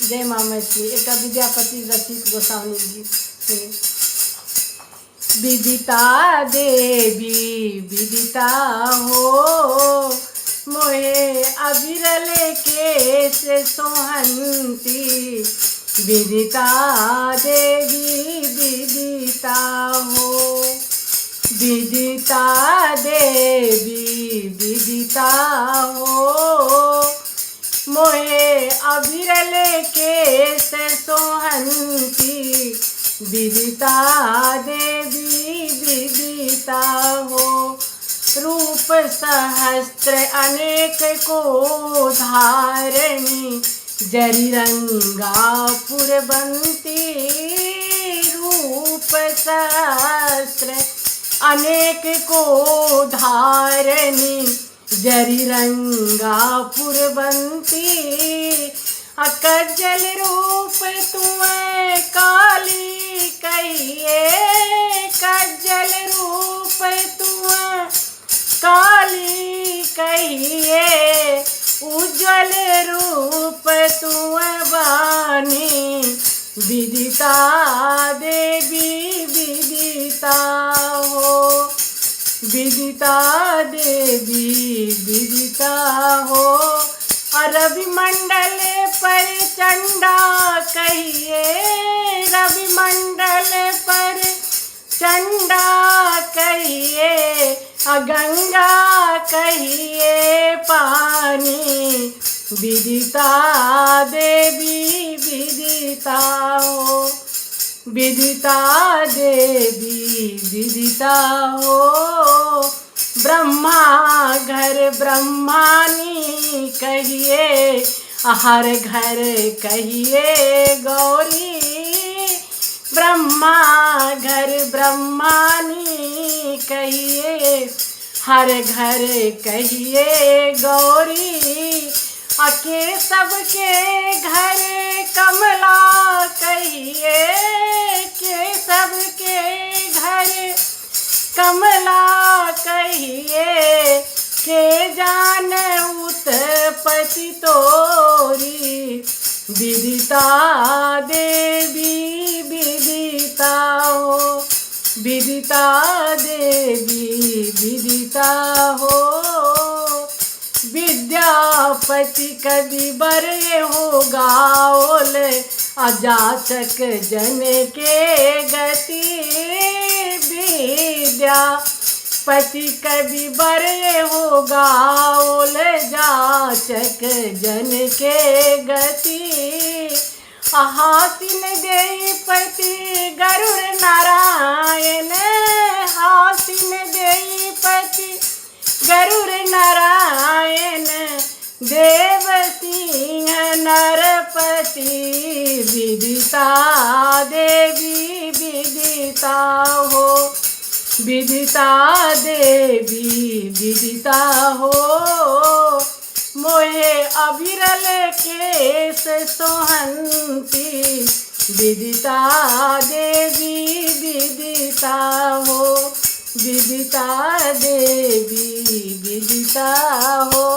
जय माँ मैथिली। एक विद्यापति रचित गोसाउनी गीत सुनिए। विदिता देवी विदिता हो, मोहे अविरल केश सोहंती। विदिता देवी विदिता हो, विदिता देवी विदिता हो, मोहे अविरल केश सोहंती। विदिता देवी विदिता हो, रूप सहस्त्र अनेक को धारणी। जरिरंगा पुरबंती, रूप सहस्त्र अनेक को धारणी। जरिरंगा पुरबंती, अकज्जल रूप तुम काली कहिए। कज्जल रूप तुम काली कहिए, उज्ज्वल रूप तुम बानी। विदिता देवी विदिता हो, विदिता देवी विदिता हो। रवि मंडल पर चंडा कहिए, रवि मंडल पर चंडा कहिए। गंगा कहिए पानी। विदिता देवी विदिता हो, विदिता देवी विदिता हो। ब्रह्मा घर ब्रह्मानी कहिए, हर घर कहिए गौरी। ब्रह्मा घर ब्रह्मानी कहिए, हर घर कहिए गौरी। अके सबके घर कमला कहिए, के सबके घर कमला कहिए। के जान उत्पत्ति तोरी। विदिता देवी विदिता हो, विदिता देवी विदिता हो। विद्यापति कवि बरे हो गाओल, अजाचक जन के गति। विद्यापति कवि बरे हो गाओल, जाचक जन के गति। हासिन देपति गरुड़ नारायण, हासिन देपति गरुड़ नारायण। देव सिंह नरपति, विदिता देवी विदिता हो, विदिता देवी विदिता हो। मोहे अविरल केश सोहंती। विदिता देवी विदिता हो, विदिता देवी विदिता हो।